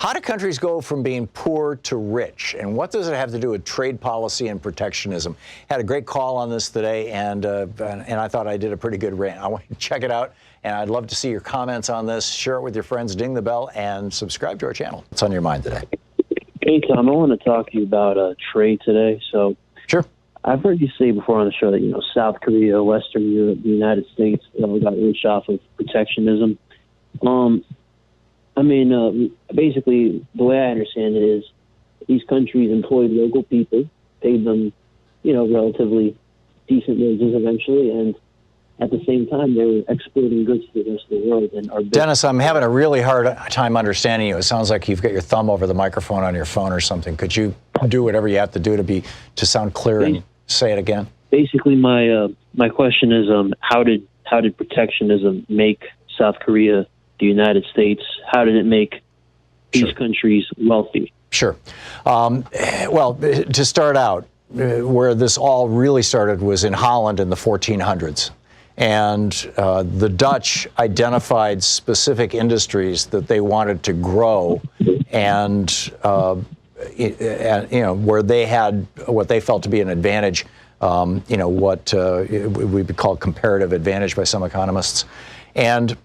How do countries go from being poor to rich? And what does it have to do with trade policy and protectionism? Had a great call on this today, and I thought I did a pretty good rant. I want you to check it out, and I'd love to see your comments on this. Share it with your friends, ding the bell, and subscribe to our channel. What's on your mind today? Hey, Tom, I want to talk to you about trade today. So, sure. I've heard you say before on the show that, South Korea, Western Europe, the United States, got rich off of protectionism. Basically, the way I understand it is these countries employed local people, paid them, relatively decent wages eventually, and at the same time, they were exporting goods to the rest of the world. And Dennis, I'm having a really hard time understanding you. It sounds like you've got your thumb over the microphone on your phone or something. Could you do whatever you have to do to sound clear and say it again? Basically, my question is, how did protectionism make South Korea, the United States? How did it make these countries wealthy? Sure. Well, to start out, where this all really started was in Holland in the 1400s. And the Dutch identified specific industries that they wanted to grow, and where they had what they felt to be an advantage, what we would call comparative advantage by some economists, and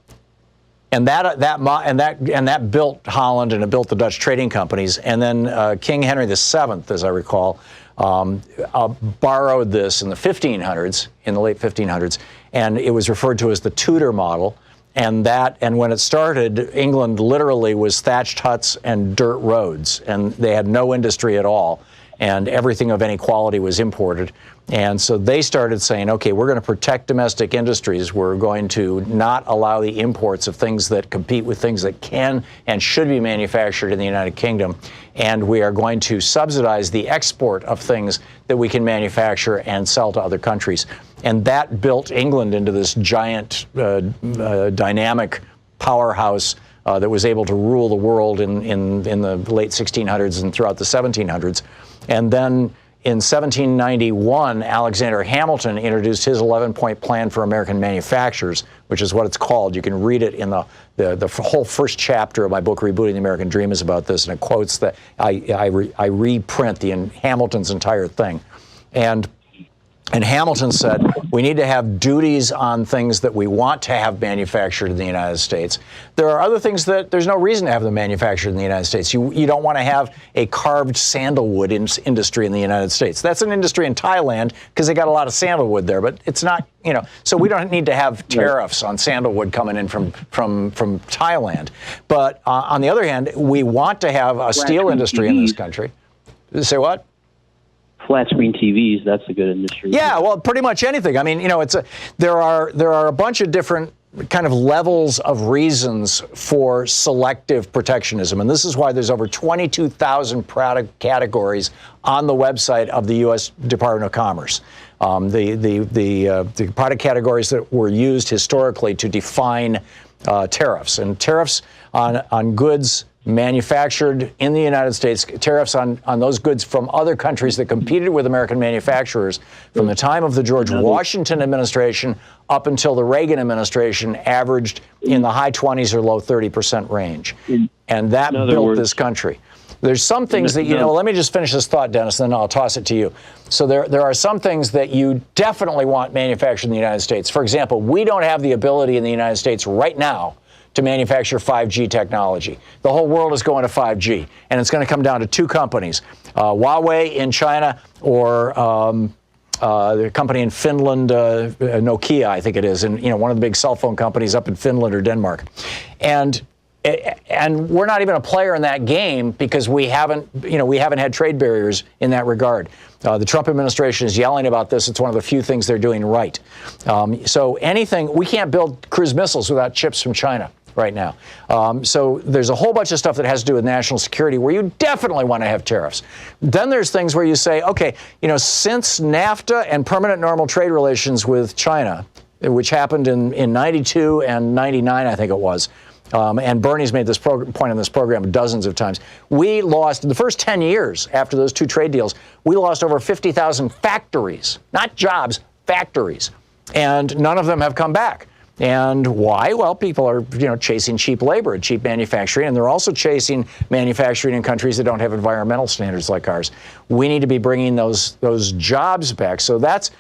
that built Holland, and it built the Dutch trading companies. And then King Henry VII, as I recall, borrowed this in the 1500s, in the late 1500s, and it was referred to as the Tudor Model. And when it started, England literally was thatched huts and dirt roads, and they had no industry at all, and everything of any quality was imported. And so they started saying, okay, we're going to protect domestic industries. We're going to not allow the imports of things that compete with things that can and should be manufactured in the United Kingdom. And we are going to subsidize the export of things that we can manufacture and sell to other countries. And that built England into this giant, dynamic powerhouse that was able to rule the world in the late 1600s and throughout the 1700s. And then in 1791, Alexander Hamilton introduced his 11-point plan for American manufacturers, which is what it's called. You can read it in the whole first chapter of my book, Rebooting the American Dream, is about this, and it quotes that I reprint Hamilton's entire thing. And Hamilton said, we need to have duties on things that we want to have manufactured in the United States. There are other things that there's no reason to have them manufactured in the United States. You don't want to have a carved sandalwood industry in the United States. That's an industry in Thailand because they got a lot of sandalwood there, but it's not, so we don't need to have tariffs on sandalwood coming in from Thailand. But on the other hand, we want to have a steel industry in this country. Say what? Flat screen TVs, that's a good industry. Yeah, well, pretty much anything. I mean, there are a bunch of different kind of levels of reasons for selective protectionism, and this is why there's over 22,000 product categories on the website of the U.S. Department of Commerce. The product categories that were used historically to define tariffs, and tariffs on goods manufactured in the United States, tariffs on those goods from other countries that competed with American manufacturers from the time of the George Washington administration up until the Reagan administration averaged in the high 20s or low 30% range. And that built this country. There's some things that, let me just finish this thought, Dennis, and then I'll toss it to you. So there are some things that you definitely want manufactured in the United States. For example, we don't have the ability in the United States right now to manufacture 5G technology. The whole world is going to 5G, and it's going to come down to two companies, Huawei in China or the company in Finland, Nokia, I think it is, and one of the big cell phone companies up in Finland or Denmark. And we're not even a player in that game because we haven't had trade barriers in that regard. The Trump administration is yelling about this. It's one of the few things they're doing right. So we can't build cruise missiles without chips from China right now. So there's a whole bunch of stuff that has to do with national security where you definitely want to have tariffs. Then there's things where you say, okay, since NAFTA and permanent normal trade relations with China, which happened in 92 and 99, I think it was, and Bernie's made this point in this program dozens of times. We lost, in the first 10 years after those two trade deals, we lost over 50,000 factories, not jobs, factories. And none of them have come back. And why? Well, people are, chasing cheap labor and cheap manufacturing, and they're also chasing manufacturing in countries that don't have environmental standards like ours. We need to be bringing those jobs back. So that's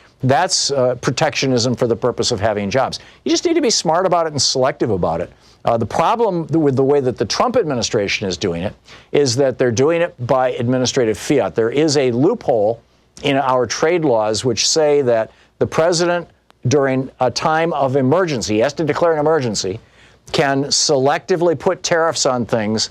protectionism for the purpose of having jobs. You just need to be smart about it and selective about it. The problem with the way that the Trump administration is doing it is that they're doing it by administrative fiat. There is a loophole in our trade laws which say that the president, during a time of emergency, he has to declare an emergency, can selectively put tariffs on things.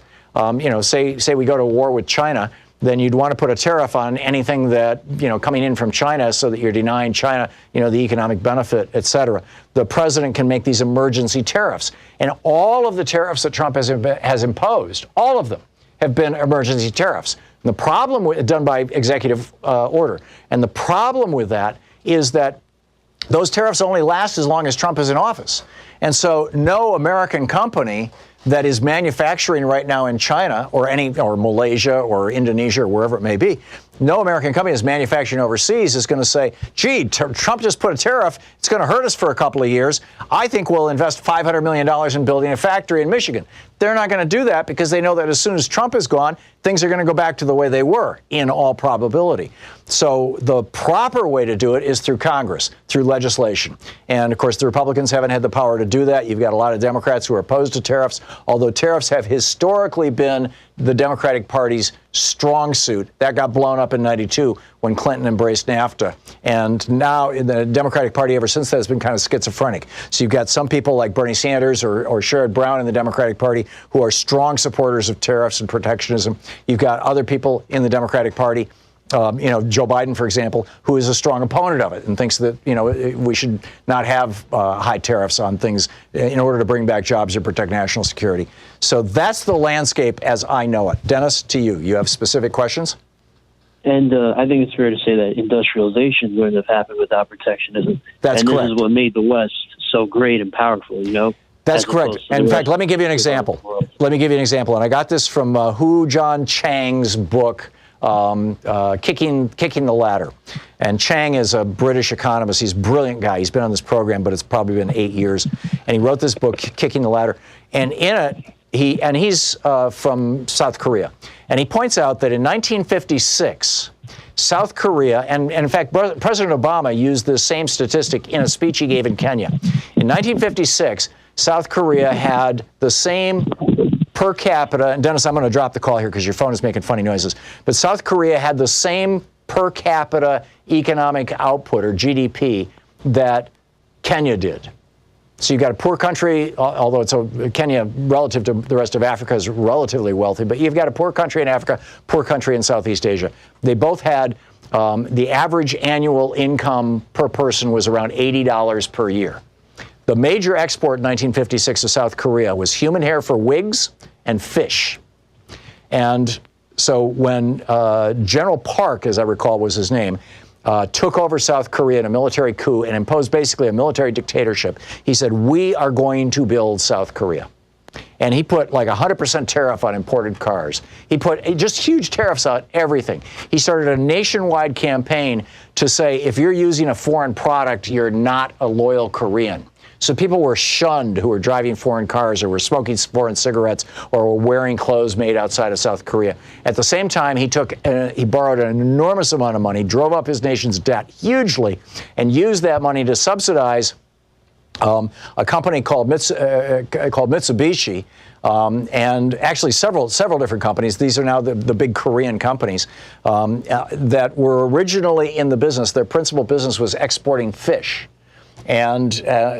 Say we go to war with China, then you'd want to put a tariff on anything that, coming in from China so that you're denying China, the economic benefit, et cetera. The president can make these emergency tariffs. And all of the tariffs that Trump has imposed, all of them have been emergency tariffs. And the problem done by executive order. And the problem with that is that those tariffs only last as long as Trump is in office. And so no American company that is manufacturing right now in China or Malaysia or Indonesia or wherever it may be, no American company that's manufacturing overseas is going to say, gee, Trump just put a tariff. It's going to hurt us for a couple of years. I think we'll invest $500 million in building a factory in Michigan. They're not going to do that because they know that as soon as Trump is gone, things are going to go back to the way they were in all probability. So the proper way to do it is through Congress, through legislation. And of course, the Republicans haven't had the power to do that. You've got a lot of Democrats who are opposed to tariffs, although tariffs have historically been the Democratic Party's strong suit. That got blown up in '92 when Clinton embraced NAFTA. And now the Democratic Party ever since then has been kind of schizophrenic. So you've got some people like Bernie Sanders or Sherrod Brown in the Democratic Party who are strong supporters of tariffs and protectionism. You've got other people in the Democratic Party, Joe Biden, for example, who is a strong opponent of it and thinks that, we should not have high tariffs on things in order to bring back jobs or protect national security. So that's the landscape as I know it. Dennis, to you. You have specific questions? And I think it's fair to say that industrialization wouldn't have happened without protectionism. That's correct. And this is what made the West so great and powerful, That's correct. And in fact, let me give you an example. And I got this from Hu John Chang's book, Kicking the Ladder. And Chang is a British economist. He's a brilliant guy. He's been on this program, but it's probably been 8 years. And he wrote this book, Kicking the Ladder. And in it, he's from South Korea. And he points out that in 1956, South Korea, and in fact, President Obama used the same statistic in a speech he gave in Kenya. In 1956, South Korea had the same per capita, and Dennis, I'm going to drop the call here because your phone is making funny noises, but South Korea had the same per capita economic output, or GDP, that Kenya did. So you've got a poor country, although Kenya, relative to the rest of Africa, is relatively wealthy, but you've got a poor country in Africa, poor country in Southeast Asia. They both had the average annual income per person was around $80 per year. The major export in 1956 to South Korea was human hair for wigs and fish. And so when General Park, as I recall was his name, took over South Korea in a military coup and imposed basically a military dictatorship, he said, we are going to build South Korea. And he put like 100% tariff on imported cars. He put just huge tariffs on everything. He started a nationwide campaign to say, if you're using a foreign product, you're not a loyal Korean. So people were shunned who were driving foreign cars or were smoking foreign cigarettes or were wearing clothes made outside of South Korea. At the same time, he borrowed an enormous amount of money, drove up his nation's debt hugely, and used that money to subsidize a company called Mitsubishi, and actually several different companies. These are now the big Korean companies that were originally in the business. Their principal business was exporting fish, and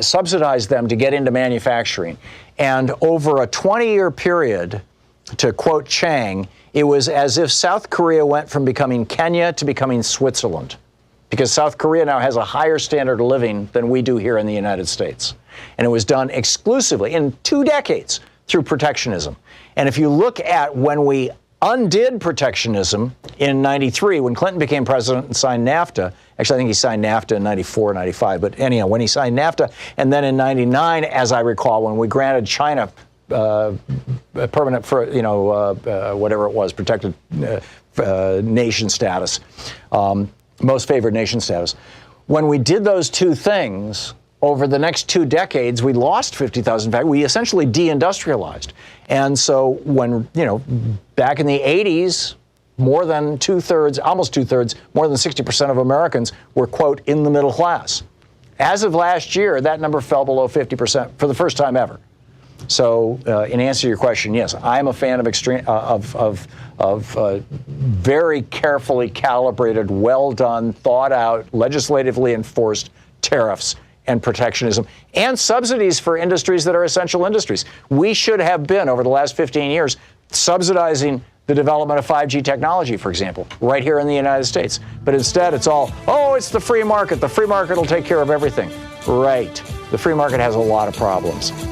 subsidized them to get into manufacturing. And over a 20-year period, to quote Chang, it was as if South Korea went from becoming Kenya to becoming Switzerland, because South Korea now has a higher standard of living than we do here in the United States. And it was done exclusively in 2 decades through protectionism. And if you look at when we undid protectionism in '93, when Clinton became president and signed NAFTA. Actually, I think he signed NAFTA in '94, '95. But anyhow, when he signed NAFTA, and then in '99, as I recall, when we granted China permanent, whatever it was, protected nation status, most favored nation status. When we did those two things, over the next 2 decades, we lost 50,000 factories. We essentially deindustrialized. And so when, back in the 80s, more than 2/3, almost 2/3, more than 60% of Americans were, quote, in the middle class. As of last year, that number fell below 50% for the first time ever. So, in answer to your question, yes, I'm a fan of very carefully calibrated, well done, thought out, legislatively enforced tariffs and protectionism and subsidies for industries that are essential industries. We should have been, over the last 15 years, subsidizing the development of 5G technology, for example, right here in the United States. But instead, it's all, it's the free market. The free market will take care of everything. Right. The free market has a lot of problems.